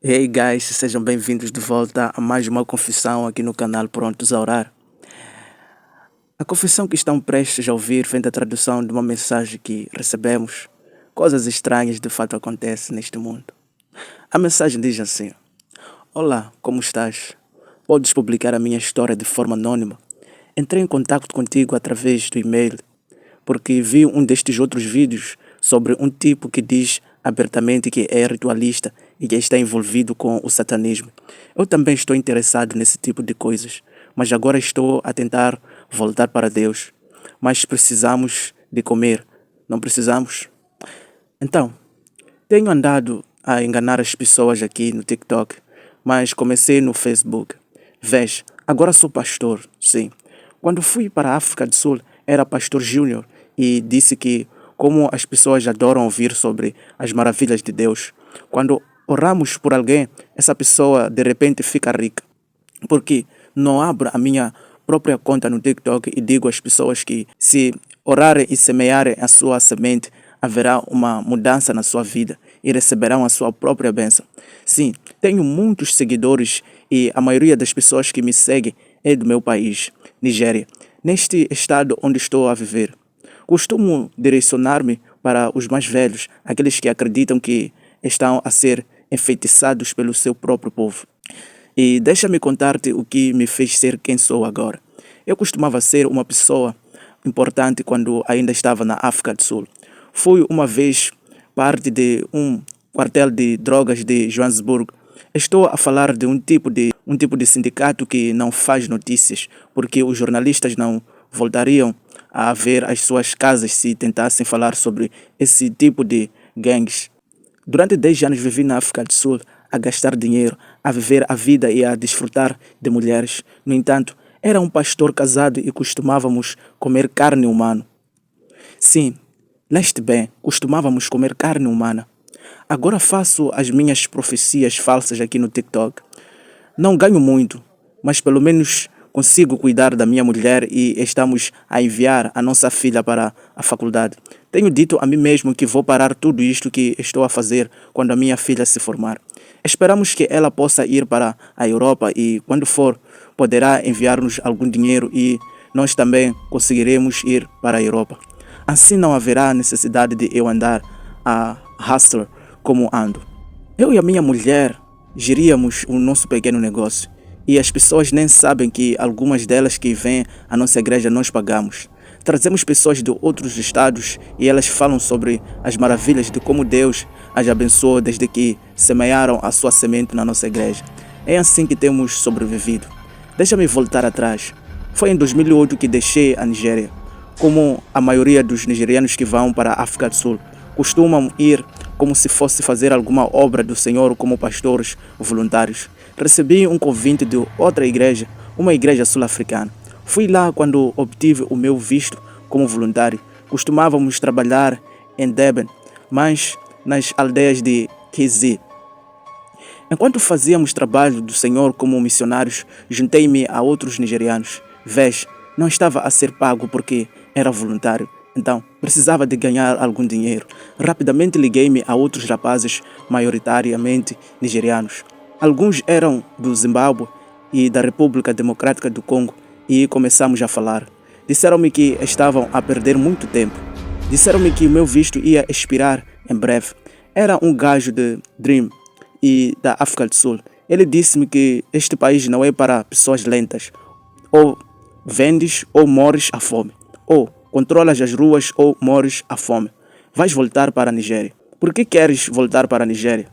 Hey guys, sejam bem-vindos de volta a mais uma confissão aqui no canal Prontos a Orar. A confissão que estão prestes a ouvir vem da tradução de uma mensagem que recebemos. Coisas estranhas de fato acontecem neste mundo. A mensagem diz assim: Olá, como estás? Podes publicar a minha história de forma anônima? Entrei em contato contigo através do e-mail porque vi um destes outros vídeos sobre um tipo que diz abertamente que é ritualista e que está envolvido com o satanismo. Eu também estou interessado nesse tipo de coisas, mas agora estou a tentar voltar para Deus. Mas precisamos de comer, não precisamos? Então, tenho andado a enganar as pessoas aqui no TikTok, mas comecei no Facebook. Vês, agora sou pastor, sim. Quando fui para a África do Sul, era pastor júnior e disse que, como as pessoas adoram ouvir sobre as maravilhas de Deus, quando oramos por alguém, essa pessoa de repente fica rica. Porque não abro a minha própria conta no TikTok e digo às pessoas que se orarem e semearem a sua semente, haverá uma mudança na sua vida e receberão a sua própria bênção. Sim, tenho muitos seguidores e a maioria das pessoas que me seguem é do meu país, Nigéria, neste estado onde estou a viver. Costumo direcionar-me para os mais velhos, aqueles que acreditam que estão a ser enfeitiçados pelo seu próprio povo. E deixa-me contar-te o que me fez ser quem sou agora. Eu costumava ser uma pessoa importante quando ainda estava na África do Sul. Fui uma vez parte de um quartel de drogas de Joanesburgo. Estou a falar de um tipo de sindicato que não faz notícias, porque os jornalistas não voltariam a ver as suas casas se tentassem falar sobre esse tipo de gangues. Durante 10 anos vivi na África do Sul a gastar dinheiro, a viver a vida e a desfrutar de mulheres. No entanto, era um pastor casado e costumávamos comer carne humana. Sim, leste bem, costumávamos comer carne humana. Agora faço as minhas profecias falsas aqui no TikTok. Não ganho muito, mas pelo menos consigo cuidar da minha mulher e estamos a enviar a nossa filha para a faculdade. Tenho dito a mim mesmo que vou parar tudo isto que estou a fazer quando a minha filha se formar. Esperamos que ela possa ir para a Europa e, quando for, poderá enviar-nos algum dinheiro e nós também conseguiremos ir para a Europa. Assim não haverá necessidade de eu andar a hustler como ando. Eu e a minha mulher geríamos o nosso pequeno negócio. E as pessoas nem sabem que algumas delas que vêm à nossa igreja nós pagamos. Trazemos pessoas de outros estados e elas falam sobre as maravilhas de como Deus as abençoou desde que semearam a sua semente na nossa igreja. É assim que temos sobrevivido. Deixa-me voltar atrás. Foi em 2008 que deixei a Nigéria. Como a maioria dos nigerianos que vão para a África do Sul, costumam ir como se fosse fazer alguma obra do Senhor como pastores voluntários. Recebi um convite de outra igreja, uma igreja sul-africana. Fui lá quando obtive o meu visto como voluntário. Costumávamos trabalhar em Durban, mas nas aldeias de KZ. Enquanto fazíamos trabalho do Senhor como missionários, juntei-me a outros nigerianos. Vês, não estava a ser pago porque era voluntário. Então, precisava de ganhar algum dinheiro. Rapidamente liguei-me a outros rapazes, maioritariamente nigerianos. Alguns eram do Zimbábue e da República Democrática do Congo e começamos a falar. Disseram-me que estavam a perder muito tempo. Disseram-me que o meu visto ia expirar em breve. Era um gajo de Dream e da África do Sul. Ele disse-me que este país não é para pessoas lentas. Ou vendes ou morres à fome. Ou controlas as ruas ou morres à fome. Vais voltar para a Nigéria. Por que queres voltar para a Nigéria?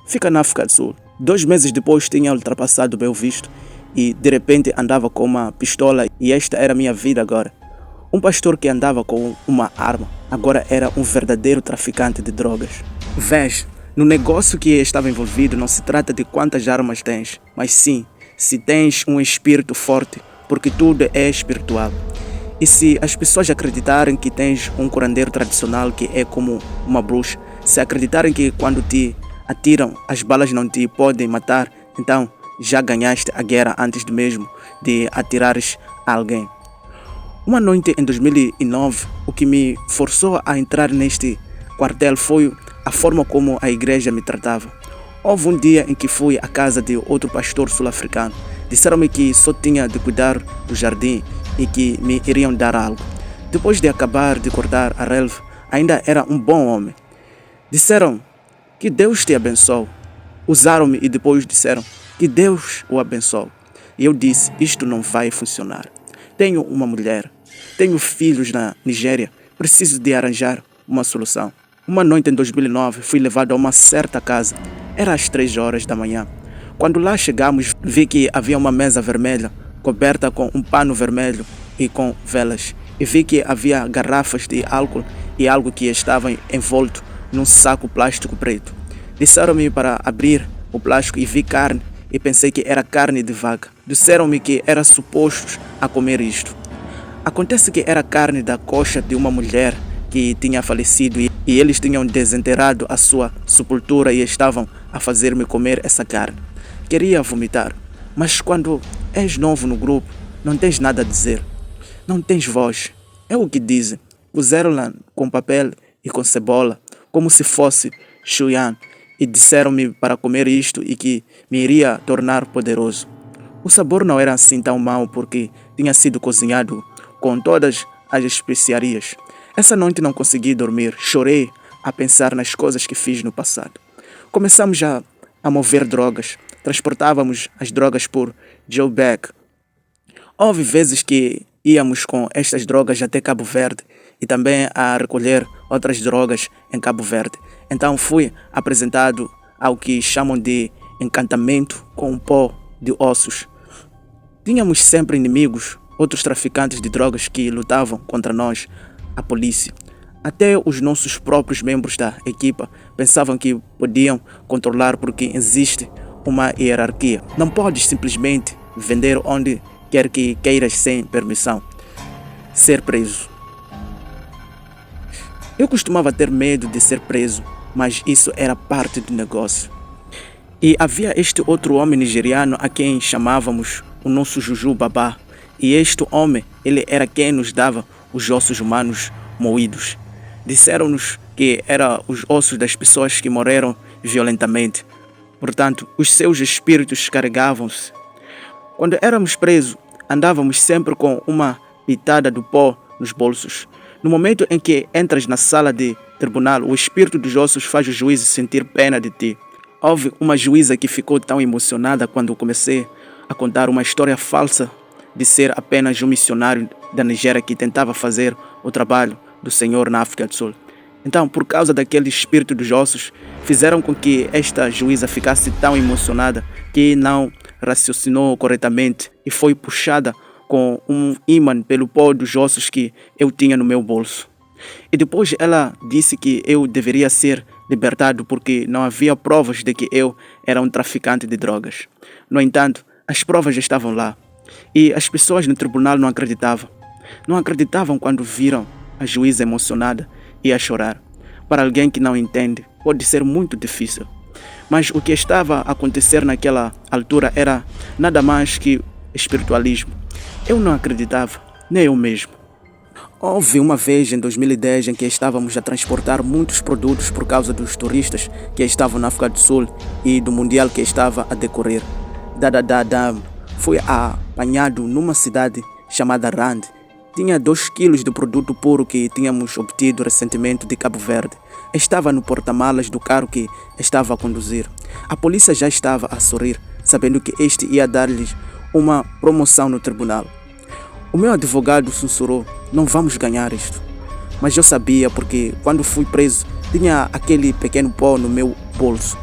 Fica na África do Sul. 2 meses depois tinha ultrapassado o meu visto e de repente andava com uma pistola e esta era a minha vida agora. Um pastor que andava com uma arma agora era um verdadeiro traficante de drogas. Vês, no negócio que estava envolvido não se trata de quantas armas tens, mas sim se tens um espírito forte, porque tudo é espiritual. E se as pessoas acreditarem que tens um curandeiro tradicional que é como uma bruxa, se acreditarem que quando te atiram, as balas não te podem matar, então já ganhaste a guerra antes mesmo de atirares a alguém. Uma noite em 2009, o que me forçou a entrar neste quartel foi a forma como a igreja me tratava. Houve um dia em que fui à casa de outro pastor sul-africano. Disseram-me que só tinha de cuidar do jardim e que me iriam dar algo. Depois de acabar de cortar a relva, ainda era um bom homem. Disseram que Deus te abençoe. Usaram-me e depois disseram que Deus o abençoe. E eu disse, isto não vai funcionar. Tenho uma mulher, tenho filhos na Nigéria, preciso de arranjar uma solução. Uma noite em 2009 fui levado a uma certa casa. Era às 3 horas da manhã. Quando lá chegamos, vi que havia uma mesa vermelha, coberta com um pano vermelho e com velas. E vi que havia garrafas de álcool e algo que estava envolto num saco plástico preto. Disseram-me para abrir o plástico e vi carne e pensei que era carne de vaca. Disseram-me que era suposto a comer isto. Acontece que era carne da coxa de uma mulher que tinha falecido e eles tinham desenterrado a sua sepultura e estavam a fazer-me comer essa carne. Queria vomitar, mas quando és novo no grupo, não tens nada a dizer. Não tens voz. É o que dizem. Puseram-la com papel e com cebola, como se fosse chuyan, e disseram-me para comer isto e que me iria tornar poderoso. O sabor não era assim tão mau porque tinha sido cozinhado com todas as especiarias. Essa noite não consegui dormir, chorei a pensar nas coisas que fiz no passado. Começamos a mover drogas, transportávamos as drogas por Joburg. Houve vezes que íamos com estas drogas até Cabo Verde e também a recolher outras drogas em Cabo Verde. Então fui apresentado ao que chamam de encantamento com um pó de ossos. Tínhamos sempre inimigos, outros traficantes de drogas que lutavam contra nós, a polícia. Até os nossos próprios membros da equipa pensavam que podiam controlar porque existe uma hierarquia. Não podes simplesmente vender onde quer que queiras sem permissão. Ser preso. Eu costumava ter medo de ser preso, mas isso era parte do negócio. E havia este outro homem nigeriano a quem chamávamos o nosso Juju Babá. E este homem, ele era quem nos dava os ossos humanos moídos. Disseram-nos que eram os ossos das pessoas que morreram violentamente. Portanto, os seus espíritos carregavam-se. Quando éramos presos, andávamos sempre com uma pitada do pó nos bolsos. No momento em que entras na sala de tribunal, o espírito dos ossos faz o juiz sentir pena de ti. Houve uma juíza que ficou tão emocionada quando comecei a contar uma história falsa de ser apenas um missionário da Nigéria que tentava fazer o trabalho do Senhor na África do Sul. Então, por causa daquele espírito dos ossos, fizeram com que esta juíza ficasse tão emocionada que não raciocinou corretamente e foi puxada com um ímã pelo pó dos ossos que eu tinha no meu bolso. E depois ela disse que eu deveria ser libertado porque não havia provas de que eu era um traficante de drogas. No entanto, as provas estavam lá. E as pessoas no tribunal não acreditavam. Não acreditavam quando viram a juíza emocionada e a chorar. Para alguém que não entende, pode ser muito difícil. Mas o que estava a acontecer naquela altura era nada mais que espiritualismo. Eu não acreditava, nem eu mesmo. Houve uma vez em 2010 em que estávamos a transportar muitos produtos por causa dos turistas que estavam na África do Sul e do Mundial que estava a decorrer. Fui apanhado numa cidade chamada Rand. Tinha 2 quilos de produto puro que tínhamos obtido recentemente de Cabo Verde. Estava no porta-malas do carro que estava a conduzir. A polícia já estava a sorrir, sabendo que este ia dar-lhes uma promoção no tribunal. O meu advogado sussurrou, não vamos ganhar isto. Mas eu sabia porque quando fui preso tinha aquele pequeno pó no meu bolso.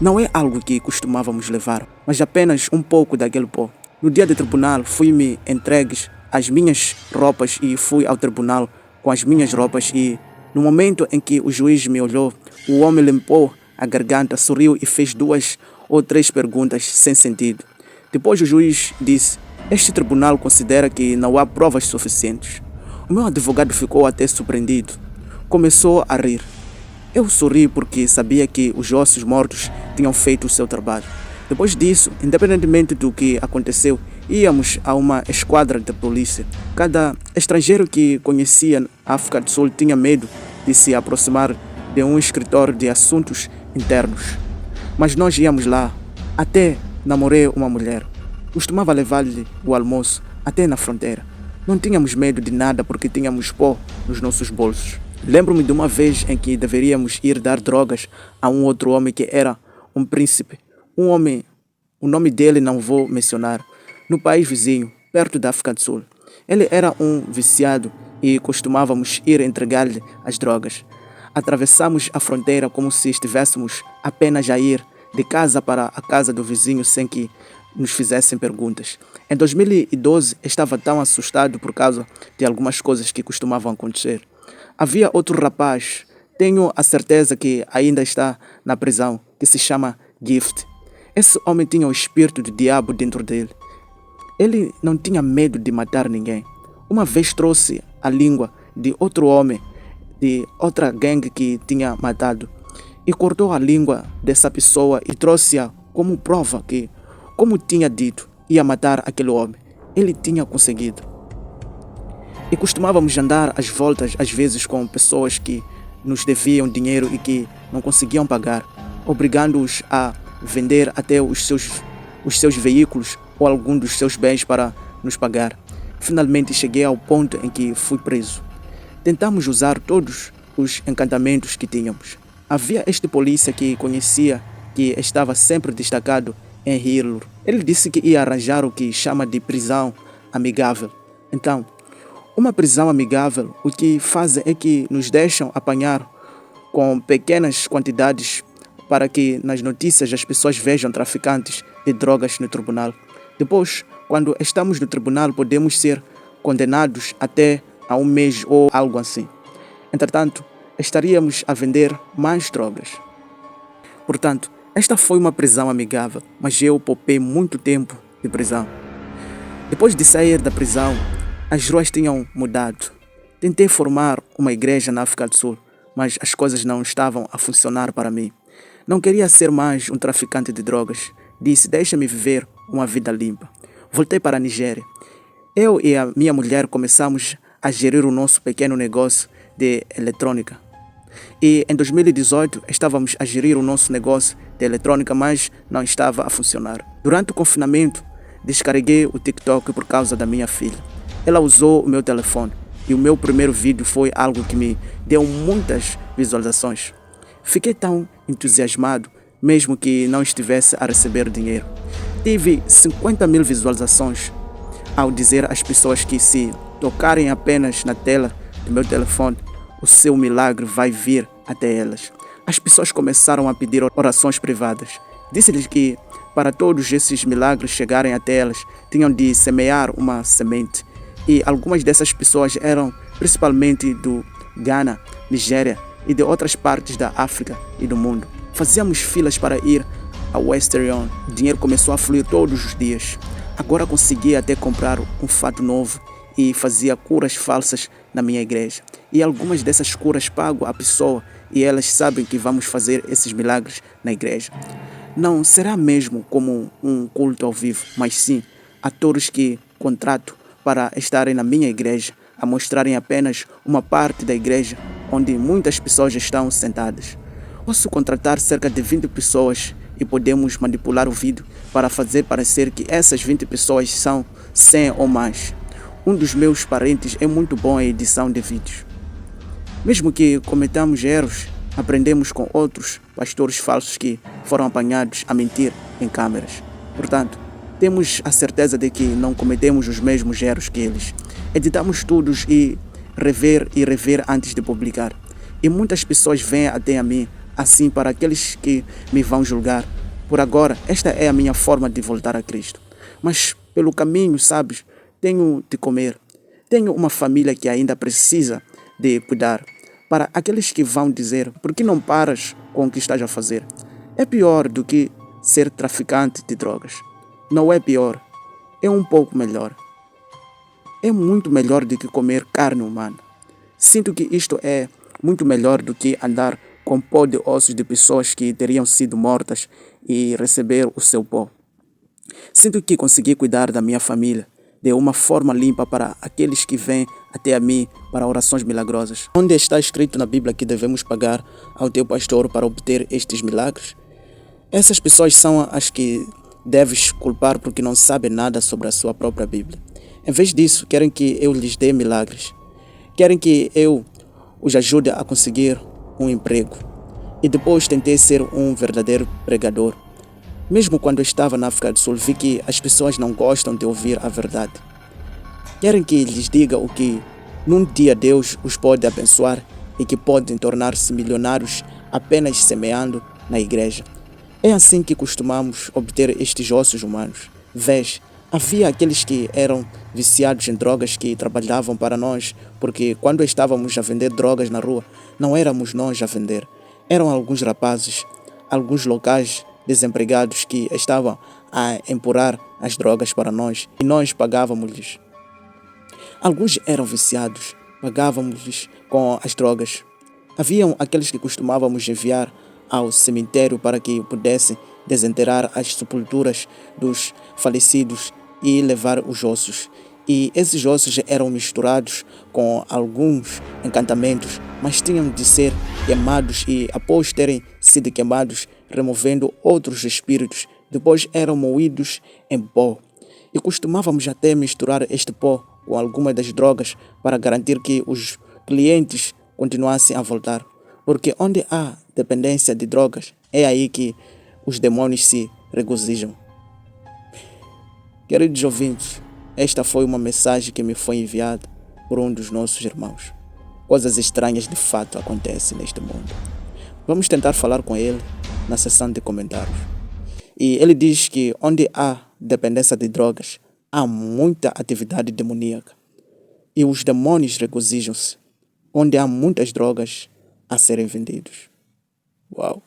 Não é algo que costumávamos levar, mas apenas um pouco daquele pó. No dia do tribunal fui-me entregues as minhas roupas e fui ao tribunal com as minhas roupas e no momento em que o juiz me olhou, o homem limpou a garganta, sorriu e fez 2 ou 3 perguntas sem sentido. Depois o juiz disse, este tribunal considera que não há provas suficientes. O meu advogado ficou até surpreendido. Começou a rir. Eu sorri porque sabia que os ossos mortos tinham feito o seu trabalho. Depois disso, independentemente do que aconteceu, íamos a uma esquadra de polícia. Cada estrangeiro que conhecia a África do Sul tinha medo de se aproximar de um escritório de assuntos internos. Mas nós íamos lá. Até namorei uma mulher. Costumava levar-lhe o almoço até na fronteira. Não tínhamos medo de nada porque tínhamos pó nos nossos bolsos. Lembro-me de uma vez em que deveríamos ir dar drogas a um outro homem que era um príncipe. Um homem, o nome dele não vou mencionar, no país vizinho, perto da África do Sul. Ele era um viciado e costumávamos ir entregar-lhe as drogas. Atravessamos a fronteira como se estivéssemos apenas a ir de casa para a casa do vizinho sem que nos fizessem perguntas. Em 2012, estava tão assustado por causa de algumas coisas que costumavam acontecer. Havia outro rapaz, tenho a certeza que ainda está na prisão, que se chama Gift. Esse homem tinha o espírito do diabo dentro dele. Ele não tinha medo de matar ninguém. Uma vez trouxe a língua de outro homem, de outra gangue que tinha matado, e cortou a língua dessa pessoa e trouxe-a como prova que, como tinha dito, ia matar aquele homem. Ele tinha conseguido. E costumávamos andar às voltas, às vezes, com pessoas que nos deviam dinheiro e que não conseguiam pagar, obrigando-os a vender até os seus veículos ou algum dos seus bens para nos pagar. Finalmente cheguei ao ponto em que fui preso. Tentamos usar todos os encantamentos que tínhamos. Havia este polícia que conhecia, que estava sempre destacado em Hilo. Ele disse que ia arranjar o que chama de prisão amigável. Então, uma prisão amigável, o que fazem é que nos deixam apanhar com pequenas quantidades para que nas notícias as pessoas vejam traficantes de drogas no tribunal. Depois, quando estamos no tribunal, podemos ser condenados até a 1 mês ou algo assim. Entretanto, estaríamos a vender mais drogas. Portanto, esta foi uma prisão amigável, mas eu poupei muito tempo de prisão. Depois de sair da prisão, as ruas tinham mudado. Tentei formar uma igreja na África do Sul, mas as coisas não estavam a funcionar para mim. Não queria ser mais um traficante de drogas. Disse, deixa-me viver uma vida limpa. Voltei para a Nigéria. Eu e a minha mulher começamos a gerir o nosso pequeno negócio de eletrônica. E em 2018 estávamos a gerir o nosso negócio de eletrônica, mas não estava a funcionar. Durante o confinamento, descarreguei o TikTok por causa da minha filha. Ela usou o meu telefone e o meu primeiro vídeo foi algo que me deu muitas visualizações. Fiquei tão entusiasmado, mesmo que não estivesse a receber dinheiro. Tive 50.000 visualizações ao dizer às pessoas que se tocarem apenas na tela do meu telefone, o seu milagre vai vir até elas. As pessoas começaram a pedir orações privadas. Disse-lhes que para todos esses milagres chegarem até elas, tinham de semear uma semente. E algumas dessas pessoas eram principalmente do Ghana, Nigéria e de outras partes da África e do mundo. Fazíamos filas para ir a Western Union. O dinheiro começou a fluir todos os dias. Agora conseguia até comprar um fato novo e fazia curas falsas na minha igreja. E algumas dessas curas pago à pessoa e elas sabem que vamos fazer esses milagres na igreja. Não será mesmo como um culto ao vivo, mas sim atores que contrato para estarem na minha igreja, a mostrarem apenas uma parte da igreja onde muitas pessoas estão sentadas. Posso contratar cerca de 20 pessoas e podemos manipular o vídeo para fazer parecer que essas 20 pessoas são 100 ou mais. Um dos meus parentes é muito bom em edição de vídeos. Mesmo que cometamos erros, aprendemos com outros pastores falsos que foram apanhados a mentir em câmeras. Portanto, temos a certeza de que não cometemos os mesmos erros que eles. Editamos tudo e rever antes de publicar. E muitas pessoas vêm até a mim, assim para aqueles que me vão julgar. Por agora, esta é a minha forma de voltar a Cristo. Mas pelo caminho, sabes, tenho de comer. Tenho uma família que ainda precisa de cuidar. Para aqueles que vão dizer, por que não paras com o que estás a fazer? É pior do que ser traficante de drogas. Não é pior, é um pouco melhor. É muito melhor do que comer carne humana. Sinto que isto é muito melhor do que andar com pó de ossos de pessoas que teriam sido mortas e receber o seu pó. Sinto que consegui cuidar da minha família de uma forma limpa para aqueles que vêm até a mim para orações milagrosas. Onde está escrito na Bíblia que devemos pagar ao teu pastor para obter estes milagres? Essas pessoas são as que deves culpar porque não sabem nada sobre a sua própria Bíblia. Em vez disso, querem que eu lhes dê milagres. Querem que eu os ajude a conseguir um emprego. E depois tentei ser um verdadeiro pregador. Mesmo quando eu estava na África do Sul, vi que as pessoas não gostam de ouvir a verdade. Querem que lhes diga o que num dia Deus os pode abençoar e que podem tornar-se milionários apenas semeando na igreja. É assim que costumamos obter estes ossos humanos. Vês, havia aqueles que eram viciados em drogas que trabalhavam para nós, porque quando estávamos a vender drogas na rua, não éramos nós a vender. Eram alguns rapazes, alguns locais desempregados que estavam a empurrar as drogas para nós e nós pagávamos-lhes. Alguns eram viciados, pagávamos-lhes com as drogas. Haviam aqueles que costumávamos enviar ao cemitério para que pudessem desenterrar as sepulturas dos falecidos e levar os ossos. E esses ossos eram misturados com alguns encantamentos, mas tinham de ser queimados e, após terem sido queimados, removendo outros espíritos, depois eram moídos em pó. E costumávamos até misturar este pó com algumas das drogas para garantir que os clientes continuassem a voltar. Porque onde há dependência de drogas, é aí que os demônios se regozijam. Queridos ouvintes, esta foi uma mensagem que me foi enviada por um dos nossos irmãos. Coisas estranhas de fato acontecem neste mundo. Vamos tentar falar com ele na seção de comentários. E ele diz que onde há dependência de drogas, há muita atividade demoníaca. E os demônios regozijam-se onde há muitas drogas a serem vendidas. Uau!